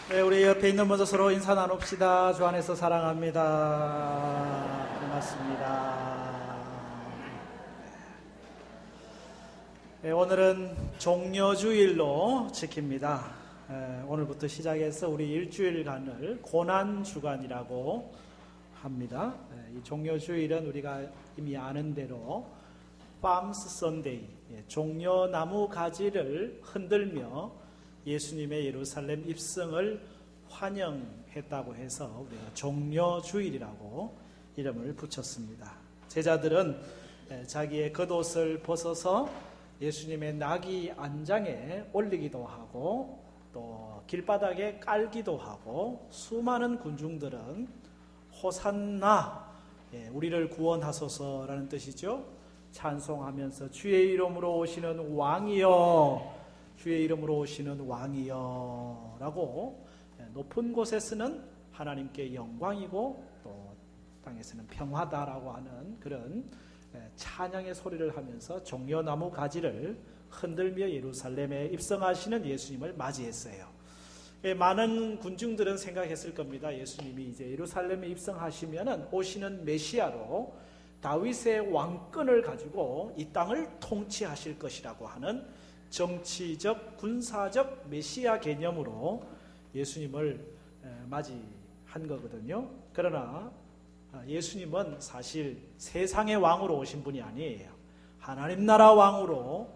네, 우리 옆에 있는 분들 서로 인사 나눕시다. 주 안에서 사랑합니다. 반갑습니다. 네, 오늘은 종려주일로 지킵니다. 오늘부터 시작해서 우리 일주일간을 고난주간이라고 합니다. 이 종려주일은 우리가 이미 아는 대로 팜스 선데이, 종려나무 가지를 흔들며 예수님의 예루살렘 입성을 환영했다고 해서 우리가 종려주일이라고 이름을 붙였습니다. 제자들은 자기의 겉옷을 벗어서 예수님의 나귀 안장에 올리기도 하고 또 길바닥에 깔기도 하고 수많은 군중들은 호산나, 우리를 구원하소서라는 뜻이죠. 찬송하면서 주의 이름으로 오시는 왕이여, 주의 이름으로 오시는 왕이여 라고 높은 곳에서는 하나님께 영광이고 또 땅에서는 평화다라고 하는 그런 찬양의 소리를 하면서 종려나무 가지를 흔들며 예루살렘에 입성하시는 예수님을 맞이했어요. 많은 군중들은 생각했을 겁니다. 예수님이 이제 예루살렘에 입성하시면은 오시는 메시아로 다윗의 왕권을 가지고 이 땅을 통치하실 것이라고 하는 정치적, 군사적 메시아 개념으로 예수님을 맞이한 거거든요. 그러나 예수님은 사실 세상의 왕으로 오신 분이 아니에요. 하나님 나라 왕으로,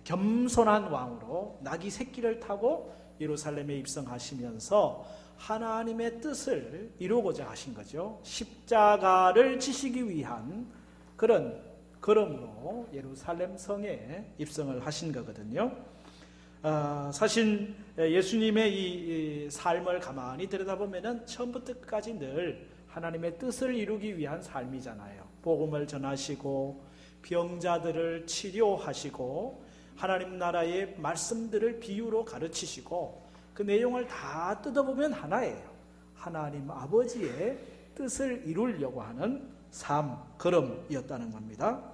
겸손한 왕으로 나귀 새끼를 타고 예루살렘에 입성하시면서 하나님의 뜻을 이루고자 하신 거죠. 십자가를 지시기 위한 그런 걸음으로 예루살렘 성에 입성을 하신 거거든요. 사실 예수님의 이 삶을 가만히 들여다보면 처음부터 끝까지 늘 하나님의 뜻을 이루기 위한 삶이잖아요. 복음을 전하시고 병자들을 치료하시고 하나님 나라의 말씀들을 비유로 가르치시고 그 내용을 다 뜯어보면 하나예요. 하나님 아버지의 뜻을 이루려고 하는 삶, 걸음이었다는 겁니다.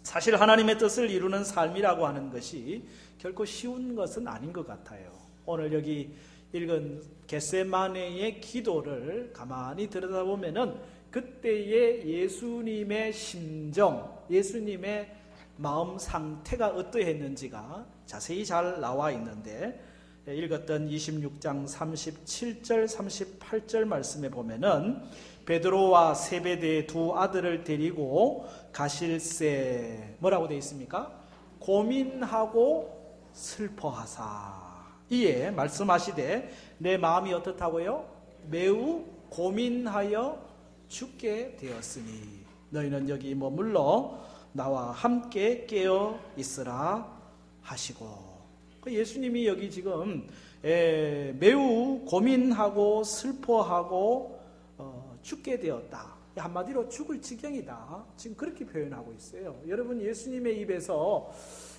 사실 하나님의 뜻을 이루는 삶이라고 하는 것이 결코 쉬운 것은 아닌 것 같아요. 오늘 여기 읽은 겟세마네의 기도를 가만히 들여다보면은 그때의 예수님의 심정, 예수님의 마음 상태가 어떠했는지가 자세히 잘 나와 있는데, 읽었던 26장 37절 38절 말씀에 보면은 베드로와 세베대의 두 아들을 데리고 가실새 뭐라고 되어 있습니까? 고민하고 슬퍼하사. 이에 말씀하시되 내 마음이 어떻다고요? 매우 고민하여 죽게 되었으니 너희는 여기 머물러 나와 함께 깨어 있으라 하시고. 예수님이 여기 지금 매우 고민하고 슬퍼하고 죽게 되었다. 한마디로 죽을 지경이다. 지금 그렇게 표현하고 있어요. 여러분, 예수님의 입에서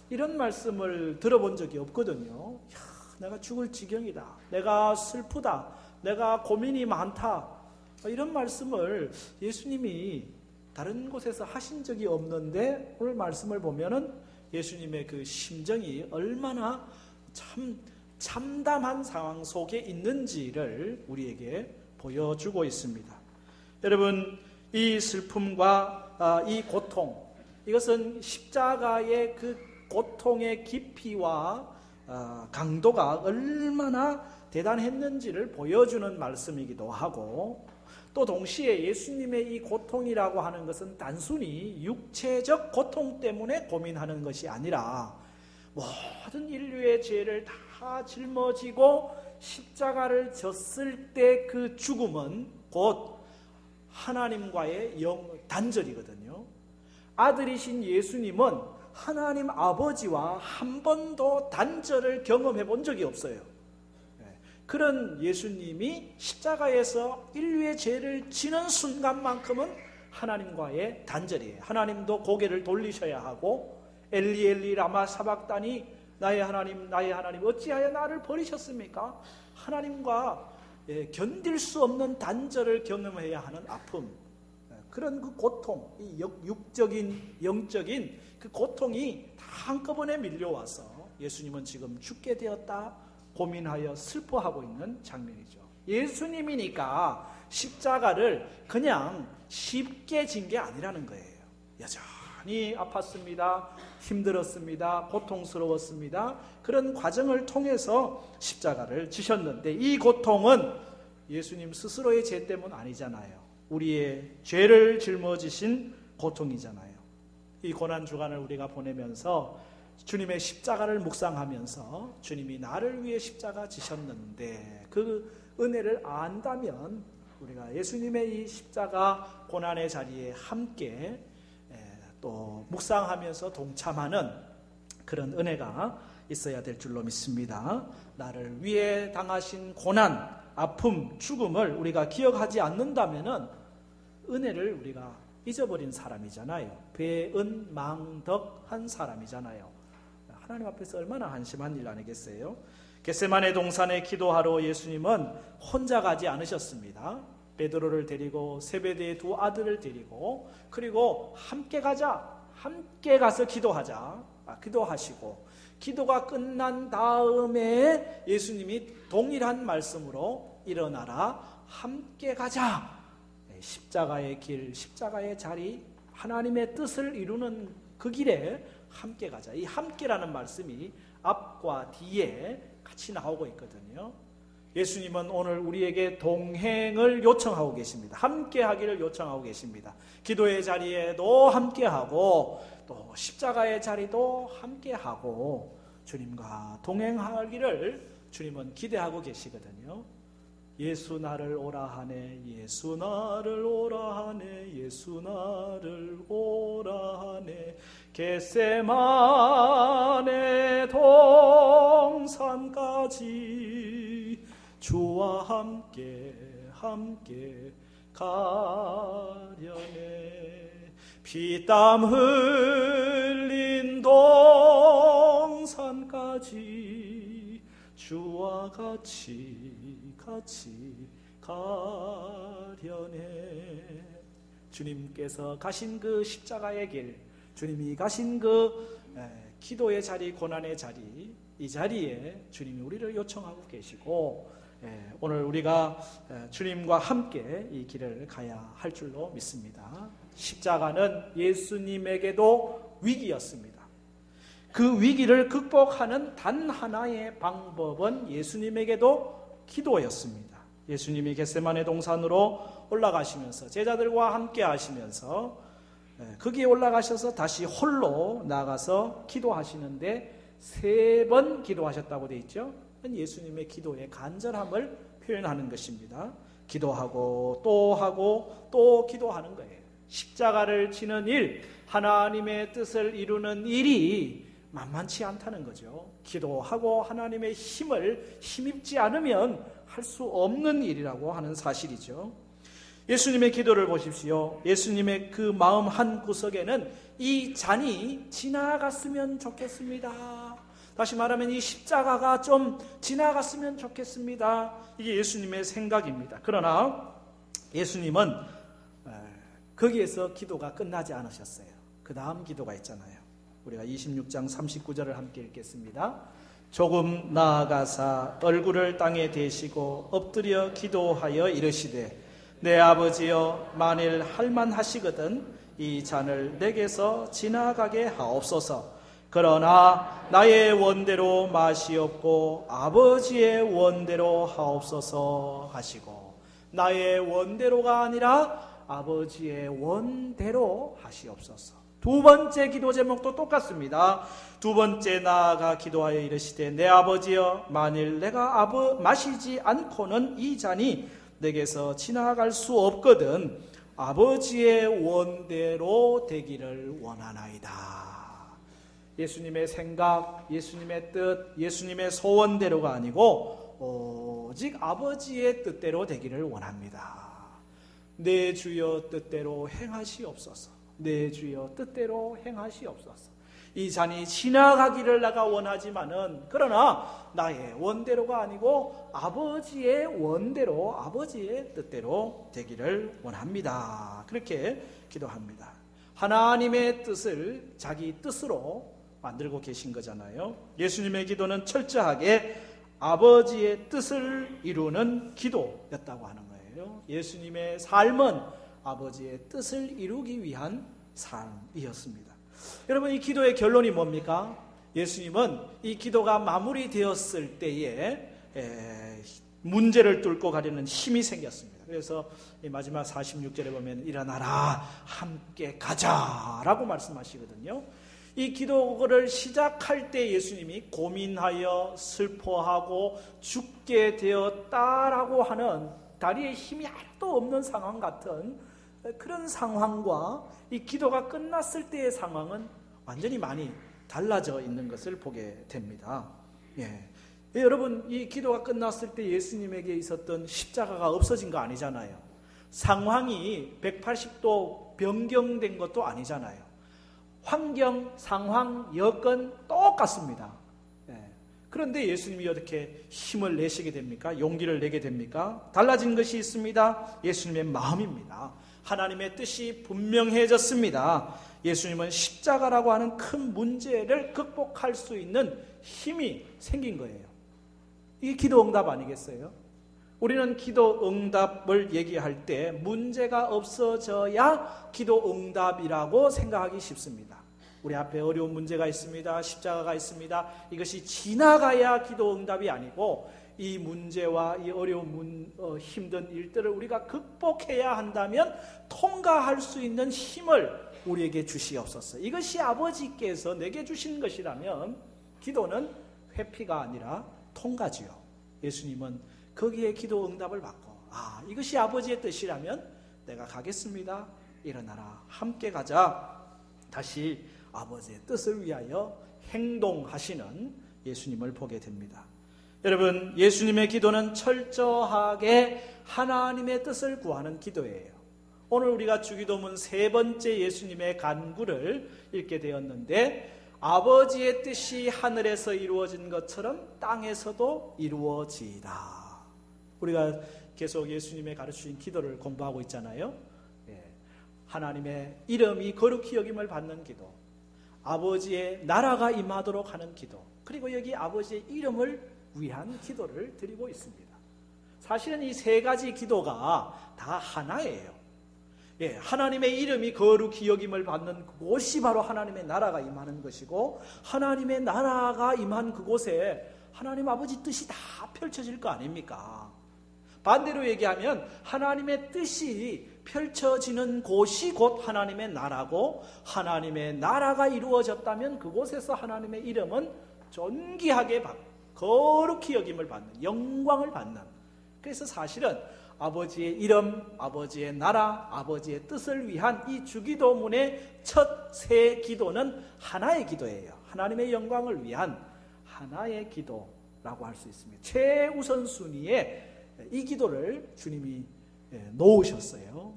이런 말씀을 들어본 적이 없거든요. 내가 죽을 지경이다. 내가 슬프다. 내가 고민이 많다. 이런 말씀을 예수님이 다른 곳에서 하신 적이 없는데 오늘 말씀을 보면은 예수님의 그 심정이 얼마나 참담한 상황 속에 있는지를 우리에게 보여주고 있습니다. 여러분, 이 슬픔과 이 고통, 이것은 십자가의 그 고통의 깊이와 강도가 얼마나 대단했는지를 보여주는 말씀이기도 하고, 또 동시에 예수님의 이 고통이라고 하는 것은 단순히 육체적 고통 때문에 고민하는 것이 아니라 모든 인류의 죄를 다 짊어지고 십자가를 졌을 때 그 죽음은 곧 하나님과의 단절이거든요. 아들이신 예수님은 하나님 아버지와 한 번도 단절을 경험해 본 적이 없어요. 그런 예수님이 십자가에서 인류의 죄를 지는 순간만큼은 하나님과의 단절이에요. 하나님도 고개를 돌리셔야 하고 엘리 엘리 라마 사박다니 나의 하나님 나의 하나님 어찌하여 나를 버리셨습니까? 하나님과 견딜 수 없는 단절을 경험해야 하는 아픔, 그런 그 고통, 이 육적인 영적인 그 고통이 다 한꺼번에 밀려와서 예수님은 지금 죽게 되었다 고민하여 슬퍼하고 있는 장면이죠. 예수님이니까 십자가를 그냥 쉽게 진 게 아니라는 거예요. 여전히 아팠습니다. 힘들었습니다. 고통스러웠습니다. 그런 과정을 통해서 십자가를 지셨는데 이 고통은 예수님 스스로의 죄 때문 아니잖아요. 우리의 죄를 짊어지신 고통이잖아요. 이 고난주간을 우리가 보내면서 주님의 십자가를 묵상하면서 주님이 나를 위해 십자가 지셨는데 그 은혜를 안다면 우리가 예수님의 이 십자가 고난의 자리에 함께 또 묵상하면서 동참하는 그런 은혜가 있어야 될 줄로 믿습니다. 나를 위해 당하신 고난, 아픔, 죽음을 우리가 기억하지 않는다면 은혜를 우리가 잊어버린 사람이잖아요. 배은망덕한 사람이잖아요. 하나님 앞에서 얼마나 한심한 일 아니겠어요? 겟세마네 동산에 기도하러 예수님은 혼자 가지 않으셨습니다. 베드로를 데리고 세베대의 두 아들을 데리고 그리고 함께 가자, 함께 가서 기도하시고 기도가 끝난 다음에 예수님이 동일한 말씀으로 일어나라, 함께 가자. 십자가의 길, 십자가의 자리, 하나님의 뜻을 이루는 그 길에 함께 가자. 이 함께라는 말씀이 앞과 뒤에 같이 나오고 있거든요. 예수님은 오늘 우리에게 동행을 요청하고 계십니다. 함께 하기를 요청하고 계십니다. 기도의 자리에도 함께 하고 또 십자가의 자리도 함께 하고 주님과 동행하기를 주님은 기대하고 계시거든요. 예수 나를 오라 하네, 예수 나를 오라 하네, 예수 나를 오라 하네. 겟세마네 동산까지 주와 함께 가려네. 피땀 흘린 동산까지 주와 같이 가려네. 주님께서 가신 그 십자가의 길, 주님이 가신 그 기도의 자리, 고난의 자리, 이 자리에 주님이 우리를 요청하고 계시고 오늘 우리가 주님과 함께 이 길을 가야 할 줄로 믿습니다. 십자가는 예수님에게도 위기였습니다. 그 위기를 극복하는 단 하나의 방법은 예수님에게도 기도였습니다. 예수님이 겟세마네 동산으로 올라가시면서 제자들과 함께 하시면서 거기에 올라가셔서 다시 홀로 나가서 기도하시는데 3번 기도하셨다고 되어 있죠. 예수님의 기도의 간절함을 표현하는 것입니다. 기도하고 또 기도하는 거예요. 십자가를 지는 일, 하나님의 뜻을 이루는 일이 만만치 않다는 거죠. 기도하고 하나님의 힘을 힘입지 않으면 할 수 없는 일이라고 하는 사실이죠. 예수님의 기도를 보십시오. 예수님의 그 마음 한 구석에는 이 잔이 지나갔으면 좋겠습니다. 다시 말하면 이 십자가가 좀 지나갔으면 좋겠습니다. 이게 예수님의 생각입니다. 그러나 예수님은 거기에서 기도가 끝나지 않으셨어요. 그 다음 기도가 있잖아요. 우리가 26장 39절을 함께 읽겠습니다. 조금 나아가사 얼굴을 땅에 대시고 엎드려 기도하여 이르시되 내 아버지여 만일 할만하시거든 이 잔을 내게서 지나가게 하옵소서. 그러나 나의 원대로 마시옵고 아버지의 원대로 하옵소서 하시고 나의 원대로가 아니라 아버지의 원대로 하시옵소서. 두 번째 기도 제목도 똑같습니다. 두 번째 나아가 기도하여 이르시되 내 아버지여 만일 내가 마시지 않고는 이 잔이 내게서 지나갈 수 없거든 아버지의 원대로 되기를 원하나이다. 예수님의 생각, 예수님의 뜻, 예수님의 소원대로가 아니고 오직 아버지의 뜻대로 되기를 원합니다. 내 주여 뜻대로 행하시옵소서. 내 주여 뜻대로 행하시옵소서. 이 잔이 지나가기를 내가 원하지만은 그러나 나의 원대로가 아니고 아버지의 원대로, 아버지의 뜻대로 되기를 원합니다. 그렇게 기도합니다. 하나님의 뜻을 자기 뜻으로 만들고 계신 거잖아요. 예수님의 기도는 철저하게 아버지의 뜻을 이루는 기도였다고 하는 거예요. 예수님의 삶은 아버지의 뜻을 이루기 위한 삶이었습니다. 여러분, 이 기도의 결론이 뭡니까? 예수님은 이 기도가 마무리되었을 때에 문제를 뚫고 가려는 힘이 생겼습니다. 그래서 이 마지막 46절에 보면 일어나라 함께 가자라고 말씀하시거든요. 이 기도를 시작할 때 예수님이 고민하여 슬퍼하고 죽게 되었다라고 하는 다리에 힘이 하나도 없는 상황 같은 그런 상황과 이 기도가 끝났을 때의 상황은 완전히 많이 달라져 있는 것을 보게 됩니다. 여러분, 이 기도가 끝났을 때 예수님에게 있었던 십자가가 없어진 거 아니잖아요. 상황이 180도 변경된 것도 아니잖아요. 환경, 상황, 여건 똑같습니다. 그런데 예수님이 어떻게 힘을 내시게 됩니까? 용기를 내게 됩니까? 달라진 것이 있습니다. 예수님의 마음입니다. 하나님의 뜻이 분명해졌습니다. 예수님은 십자가라고 하는 큰 문제를 극복할 수 있는 힘이 생긴 거예요. 이게 기도 응답 아니겠어요? 우리는 기도 응답을 얘기할 때 문제가 없어져야 기도 응답이라고 생각하기 쉽습니다. 우리 앞에 어려운 문제가 있습니다. 십자가가 있습니다. 이것이 지나가야 기도 응답이 아니고 이 문제와 이 어려운 힘든 일들을 우리가 극복해야 한다면 통과할 수 있는 힘을 우리에게 주시옵소서. 이것이 아버지께서 내게 주신 것이라면 기도는 회피가 아니라 통과지요. 예수님은 거기에 기도 응답을 받고 이것이 아버지의 뜻이라면 내가 가겠습니다. 일어나라 함께 가자. 다시 아버지의 뜻을 위하여 행동하시는 예수님을 보게 됩니다. 여러분, 예수님의 기도는 철저하게 하나님의 뜻을 구하는 기도예요. 오늘 우리가 주기도문 세 번째 예수님의 간구를 읽게 되었는데 아버지의 뜻이 하늘에서 이루어진 것처럼 땅에서도 이루어지이다. 우리가 계속 예수님의 가르치신 기도를 공부하고 있잖아요. 하나님의 이름이 거룩히 여김을 받는 기도, 아버지의 나라가 임하도록 하는 기도, 그리고 여기 아버지의 이름을 위한 기도를 드리고 있습니다. 사실은 이 세 가지 기도가 다 하나예요. 하나님의 이름이 거룩히 여김을 받는 그곳이 바로 하나님의 나라가 임하는 것이고, 하나님의 나라가 임한 그곳에 하나님 아버지 뜻이 다 펼쳐질 거 아닙니까? 반대로 얘기하면 하나님의 뜻이 펼쳐지는 곳이 곧 하나님의 나라고, 하나님의 나라가 이루어졌다면 그곳에서 하나님의 이름은 존귀하게 받고 거룩히 여김을 받는, 영광을 받는. 그래서 사실은 아버지의 이름, 아버지의 나라, 아버지의 뜻을 위한 이 주기도문의 첫 세 기도는 하나의 기도예요. 하나님의 영광을 위한 하나의 기도라고 할 수 있습니다. 최우선 순위에 이 기도를 주님이 놓으셨어요.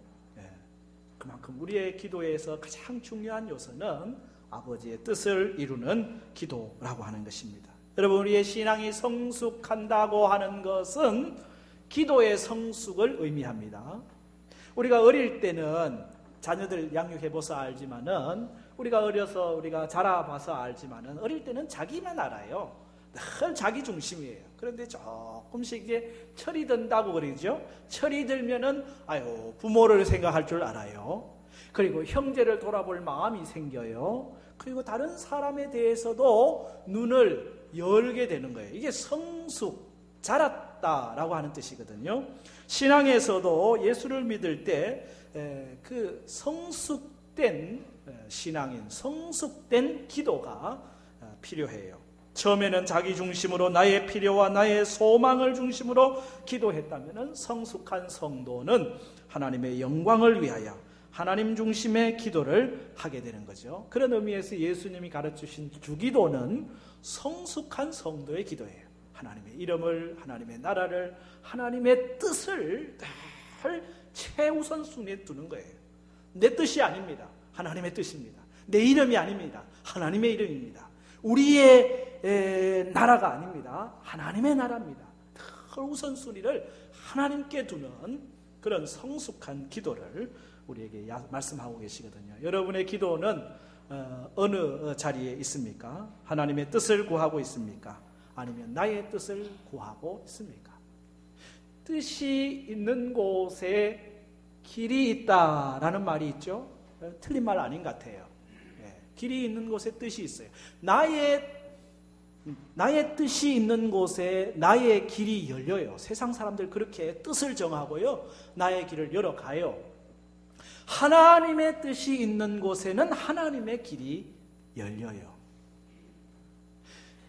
그만큼 우리의 기도에서 가장 중요한 요소는 아버지의 뜻을 이루는 기도라고 하는 것입니다. 여러분, 우리의 신앙이 성숙한다고 하는 것은 기도의 성숙을 의미합니다. 우리가 어릴 때는 자녀들 양육해봐서 알지만은, 우리가 어려서 우리가 자라봐서 알지만은, 어릴 때는 자기만 알아요. 늘 자기 중심이에요. 그런데 조금씩 이제 철이 든다고 그러죠. 철이 들면은 부모를 생각할 줄 알아요. 그리고 형제를 돌아볼 마음이 생겨요. 그리고 다른 사람에 대해서도 눈을 열게 되는 거예요. 이게 성숙, 자랐다라고 하는 뜻이거든요. 신앙에서도 예수를 믿을 때 그 성숙된 신앙인, 성숙된 기도가 필요해요. 처음에는 자기 중심으로 나의 필요와 나의 소망을 중심으로 기도했다면 성숙한 성도는 하나님의 영광을 위하여 하나님 중심의 기도를 하게 되는 거죠. 그런 의미에서 예수님이 가르치신 주기도는 성숙한 성도의 기도예요. 하나님의 이름을, 하나님의 나라를, 하나님의 뜻을 늘 최우선 순위에 두는 거예요. 내 뜻이 아닙니다. 하나님의 뜻입니다. 내 이름이 아닙니다. 하나님의 이름입니다. 우리의 나라가 아닙니다. 하나님의 나라입니다. 늘 우선순위를 하나님께 두는 그런 성숙한 기도를 우리에게 말씀하고 계시거든요. 여러분의 기도는 어느 자리에 있습니까? 하나님의 뜻을 구하고 있습니까? 아니면 나의 뜻을 구하고 있습니까? 뜻이 있는 곳에 길이 있다라는 말이 있죠. 틀린 말 아닌 것 같아요. 길이 있는 곳에 뜻이 있어요. 나의 뜻이 있는 곳에 나의 길이 열려요. 세상 사람들 그렇게 뜻을 정하고요, 나의 길을 열어가요. 하나님의 뜻이 있는 곳에는 하나님의 길이 열려요.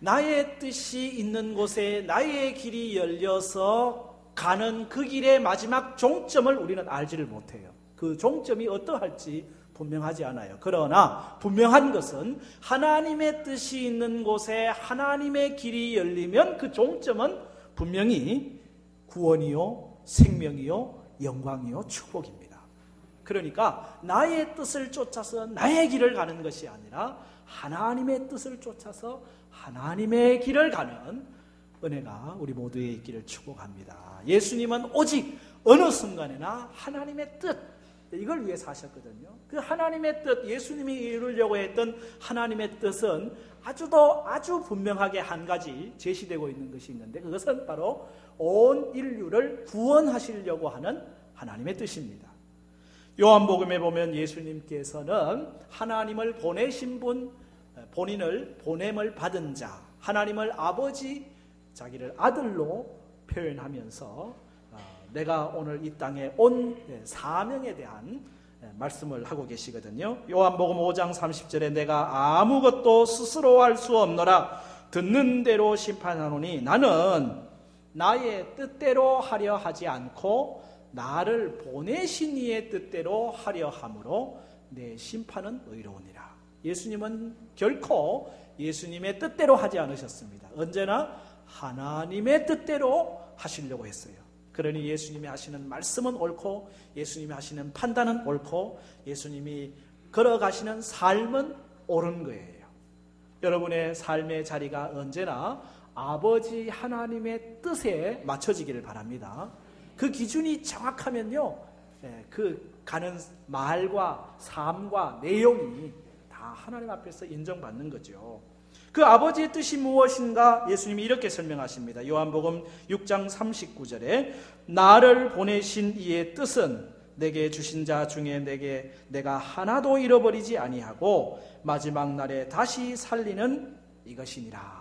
나의 뜻이 있는 곳에 나의 길이 열려서 가는 그 길의 마지막 종점을 우리는 알지를 못해요. 그 종점이 어떠할지 분명하지 않아요. 그러나 분명한 것은 하나님의 뜻이 있는 곳에 하나님의 길이 열리면 그 종점은 분명히 구원이요, 생명이요, 영광이요, 축복입니다. 그러니까 나의 뜻을 쫓아서 나의 길을 가는 것이 아니라 하나님의 뜻을 쫓아서 하나님의 길을 가는 은혜가 우리 모두의 있기를 축복합니다. 예수님은 오직 어느 순간에나 하나님의 뜻, 이걸 위해 사셨거든요. 그 하나님의 뜻, 예수님이 이루려고 했던 하나님의 뜻은 아주 분명하게 한 가지 제시되고 있는 것이 있는데, 그것은 바로 온 인류를 구원하시려고 하는 하나님의 뜻입니다. 요한복음에 보면 예수님께서는 하나님을 보내신 분, 본인을 보냄을 받은 자, 하나님을 아버지, 자기를 아들로 표현하면서 내가 오늘 이 땅에 온 사명에 대한 말씀을 하고 계시거든요. 요한복음 5장 30절에 내가 아무것도 스스로 할 수 없노라, 듣는 대로 심판하노니 나는 나의 뜻대로 하려 하지 않고 나를 보내신 이의 뜻대로 하려 함으로 내 심판은 의로우니라. 예수님은 결코 예수님의 뜻대로 하지 않으셨습니다. 언제나 하나님의 뜻대로 하시려고 했어요. 그러니 예수님이 하시는 말씀은 옳고, 예수님이 하시는 판단은 옳고, 예수님이 걸어가시는 삶은 옳은 거예요. 여러분의 삶의 자리가 언제나 아버지 하나님의 뜻에 맞춰지기를 바랍니다. 그 기준이 정확하면요, 그 가는 말과 삶과 내용이 다 하나님 앞에서 인정받는 거죠. 그 아버지의 뜻이 무엇인가 예수님이 이렇게 설명하십니다. 요한복음 6장 39절에 나를 보내신 이의 뜻은 내게 주신 자 중에 내가 하나도 잃어버리지 아니하고 마지막 날에 다시 살리는 이것이니라.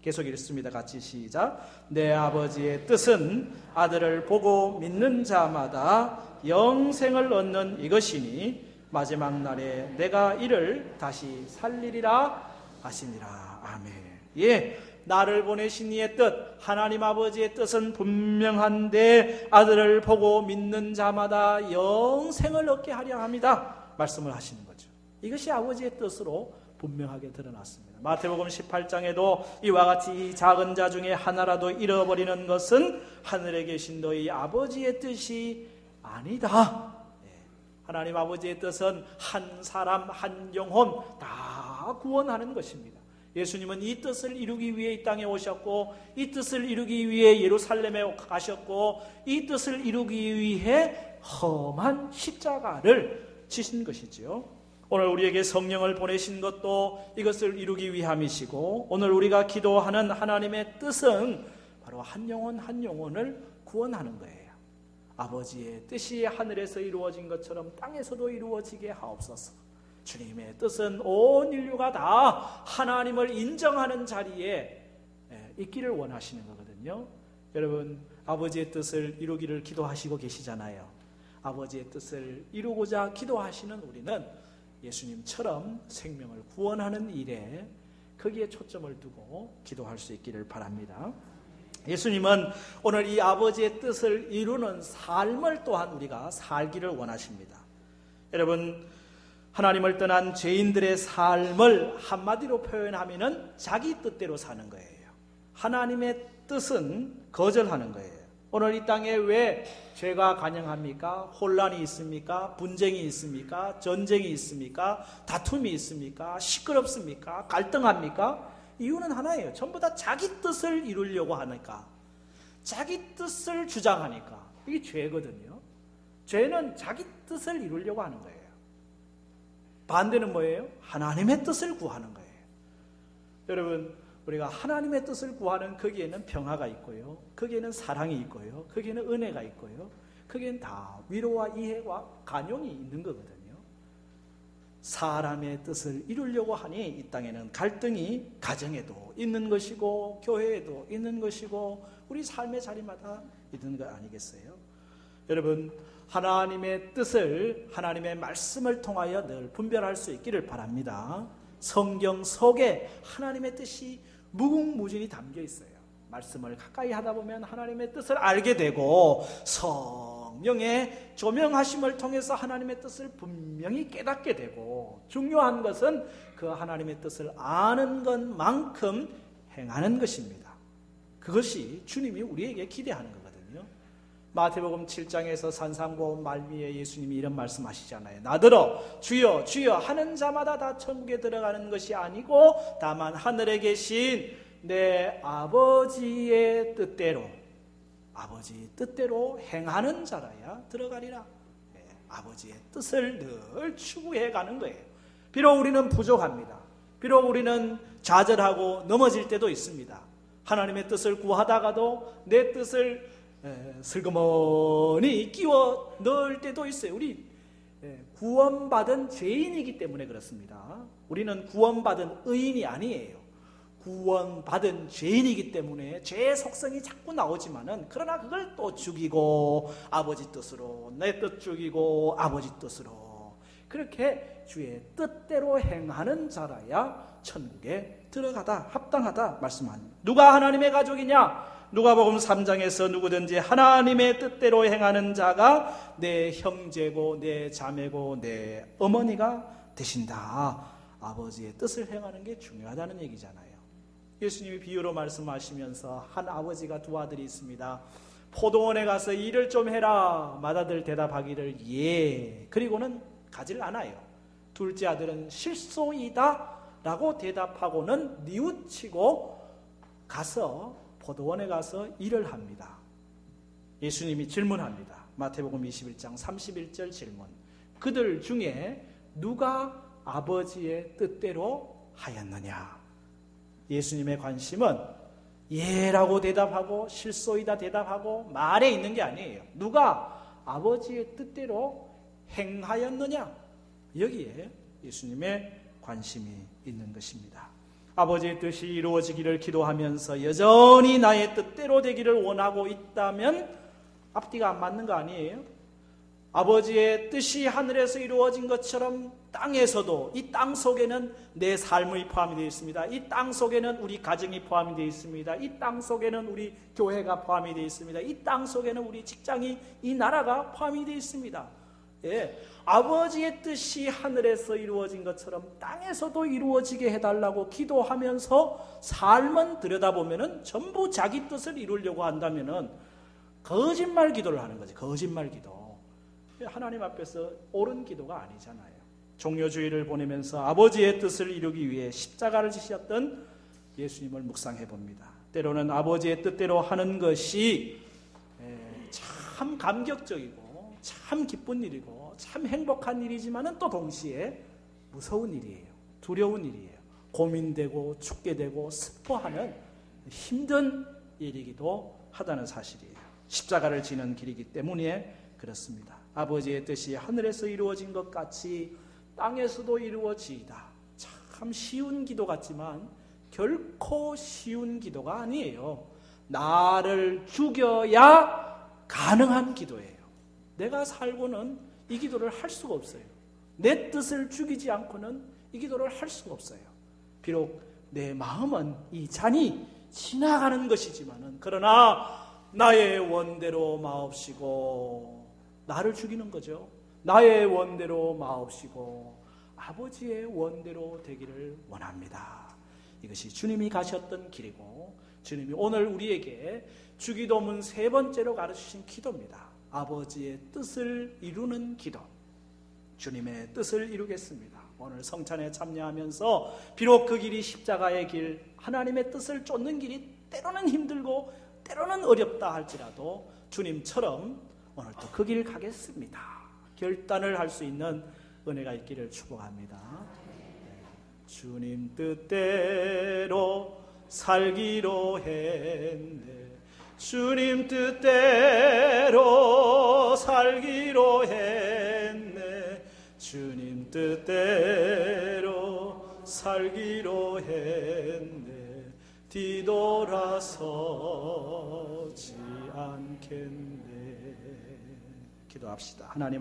계속 읽습니다. 같이 시작. 내 아버지의 뜻은 아들을 보고 믿는 자마다 영생을 얻는 이것이니 마지막 날에 내가 이를 다시 살리리라 하시니라. 아멘. 예, 나를 보내신 이의 뜻, 하나님 아버지의 뜻은 분명한데 아들을 보고 믿는 자마다 영생을 얻게 하려 합니다. 말씀을 하시는 거죠. 이것이 아버지의 뜻으로 분명하게 드러났습니다. 마태복음 18장에도 이와 같이 이 작은 자 중에 하나라도 잃어버리는 것은 하늘에 계신 너희 아버지의 뜻이 아니다. 하나님 아버지의 뜻은 한 사람 한 영혼 다 구원하는 것입니다. 예수님은 이 뜻을 이루기 위해 이 땅에 오셨고, 이 뜻을 이루기 위해 예루살렘에 가셨고, 이 뜻을 이루기 위해 험한 십자가를 지신 것이지요. 오늘 우리에게 성령을 보내신 것도 이것을 이루기 위함이시고, 오늘 우리가 기도하는 하나님의 뜻은 바로 한 영혼 한 영혼을 구원하는 거예요. 아버지의 뜻이 하늘에서 이루어진 것처럼 땅에서도 이루어지게 하옵소서. 주님의 뜻은 온 인류가 다 하나님을 인정하는 자리에 있기를 원하시는 거거든요. 여러분, 아버지의 뜻을 이루기를 기도하시고 계시잖아요. 아버지의 뜻을 이루고자 기도하시는 우리는 예수님처럼 생명을 구원하는 일에 거기에 초점을 두고 기도할 수 있기를 바랍니다. 예수님은 오늘 이 아버지의 뜻을 이루는 삶을 또한 우리가 살기를 원하십니다. 여러분, 하나님을 떠난 죄인들의 삶을 한마디로 표현하면 자기 뜻대로 사는 거예요. 하나님의 뜻은 거절하는 거예요. 오늘 이 땅에 왜 죄가 간영합니까? 혼란이 있습니까? 분쟁이 있습니까? 전쟁이 있습니까? 다툼이 있습니까? 시끄럽습니까? 갈등합니까? 이유는 하나예요. 전부 다 자기 뜻을 이루려고 하니까, 자기 뜻을 주장하니까. 이게 죄거든요. 죄는 자기 뜻을 이루려고 하는 거예요. 반대는 뭐예요? 하나님의 뜻을 구하는 거예요. 여러분, 우리가 하나님의 뜻을 구하는 거기에는 평화가 있고요, 거기에는 사랑이 있고요, 거기에는 은혜가 있고요, 거기에는 다 위로와 이해와 간용이 있는 거거든요. 사람의 뜻을 이루려고 하니 이 땅에는 갈등이 가정에도 있는 것이고 교회에도 있는 것이고 우리 삶의 자리마다 있는 거 아니겠어요? 여러분, 하나님의 뜻을, 하나님의 말씀을 통하여 늘 분별할 수 있기를 바랍니다. 성경 속에 하나님의 뜻이 무궁무진히 담겨 있어요. 말씀을 가까이 하다 보면 하나님의 뜻을 알게 되고 성령의 조명하심을 통해서 하나님의 뜻을 분명히 깨닫게 되고, 중요한 것은 그 하나님의 뜻을 아는 것만큼 행하는 것입니다. 그것이 주님이 우리에게 기대하는 거거든요. 마태복음 7장에서 산상고음 말미에 예수님이 이런 말씀하시잖아요. 나더러 주여 주여 하는 자마다 다 천국에 들어가는 것이 아니고 다만 하늘에 계신 내 아버지의 뜻대로, 아버지의 뜻대로 행하는 자라야 들어가리라. 네, 아버지의 뜻을 늘 추구해 가는 거예요. 비록 우리는 부족합니다. 비록 우리는 좌절하고 넘어질 때도 있습니다. 하나님의 뜻을 구하다가도 내 뜻을 슬그머니 끼워 넣을 때도 있어요. 우리 구원받은 죄인이기 때문에 그렇습니다. 우리는 구원받은 의인이 아니에요. 구원받은 죄인이기 때문에 죄의 속성이 자꾸 나오지만은, 그러나 그걸 또 죽이고 아버지 뜻으로, 내 뜻 죽이고 아버지 뜻으로, 그렇게 주의 뜻대로 행하는 자라야 천국에 들어가다 합당하다 말씀합니다. 누가 하나님의 가족이냐? 누가복음 3장에서 누구든지 하나님의 뜻대로 행하는 자가 내 형제고 내 자매고 내 어머니가 되신다. 아버지의 뜻을 행하는 게 중요하다는 얘기잖아요. 예수님이 비유로 말씀하시면서 한 아버지가 두 아들이 있습니다. 포도원에 가서 일을 좀 해라. 맏아들 대답하기를 예. 그리고는 가질 않아요. 둘째 아들은 실소이다 라고 대답하고는 뉘우치고 가서 포도원에 가서 일을 합니다. 예수님이 질문합니다. 마태복음 21장 31절 질문. 그들 중에 누가 아버지의 뜻대로 하였느냐? 예수님의 관심은 예라고 대답하고 실소이다 대답하고 말에 있는 게 아니에요. 누가 아버지의 뜻대로 행하였느냐? 여기에 예수님의 관심이 있는 것입니다. 아버지의 뜻이 이루어지기를 기도하면서 여전히 나의 뜻대로 되기를 원하고 있다면 앞뒤가 안 맞는 거 아니에요? 아버지의 뜻이 하늘에서 이루어진 것처럼 땅에서도, 이 땅 속에는 내 삶이 포함이 되어 있습니다. 이 땅 속에는 우리 가정이 포함이 되어 있습니다. 이 땅 속에는 우리 교회가 포함이 되어 있습니다. 이 땅 속에는 우리 직장이, 이 나라가 포함이 되어 있습니다. 예, 아버지의 뜻이 하늘에서 이루어진 것처럼 땅에서도 이루어지게 해달라고 기도하면서 삶은 들여다보면은 전부 자기 뜻을 이루려고 한다면은 거짓말 기도를 하는 거지. 거짓말 기도. 하나님 앞에서 옳은 기도가 아니잖아요. 종료주의를 보내면서 아버지의 뜻을 이루기 위해 십자가를 지셨던 예수님을 묵상해 봅니다. 때로는 아버지의 뜻대로 하는 것이 참 감격적이고 참 기쁜 일이고 참 행복한 일이지만은 또 동시에 무서운 일이에요. 두려운 일이에요. 고민되고 죽게 되고 슬퍼하는 힘든 일이기도 하다는 사실이에요. 십자가를 지는 길이기 때문에 그렇습니다. 아버지의 뜻이 하늘에서 이루어진 것 같이 땅에서도 이루어지이다. 참 쉬운 기도 같지만 결코 쉬운 기도가 아니에요. 나를 죽여야 가능한 기도예요. 내가 살고는 이 기도를 할 수가 없어요. 내 뜻을 죽이지 않고는 이 기도를 할 수가 없어요. 비록 내 마음은 이 잔이 지나가는 것이지만은, 그러나 나의 원대로 마옵시고, 나를 죽이는 거죠. 나의 원대로 마옵시고 아버지의 원대로 되기를 원합니다. 이것이 주님이 가셨던 길이고, 주님이 오늘 우리에게 주기도문 3번째로 가르치신 기도입니다. 아버지의 뜻을 이루는 기도. 주님의 뜻을 이루겠습니다. 오늘 성찬에 참여하면서 비록 그 길이 십자가의 길, 하나님의 뜻을 쫓는 길이 때로는 힘들고 때로는 어렵다 할지라도 주님처럼 오늘도 그 길 가겠습니다. 결단을 할 수 있는 은혜가 있기를 축복합니다. 주님 뜻대로 살기로 했네. 주님 뜻대로 살기로 했네. 주님 뜻대로 살기로 했네. 뒤돌아서지 않겠네. 기도합시다. 하나님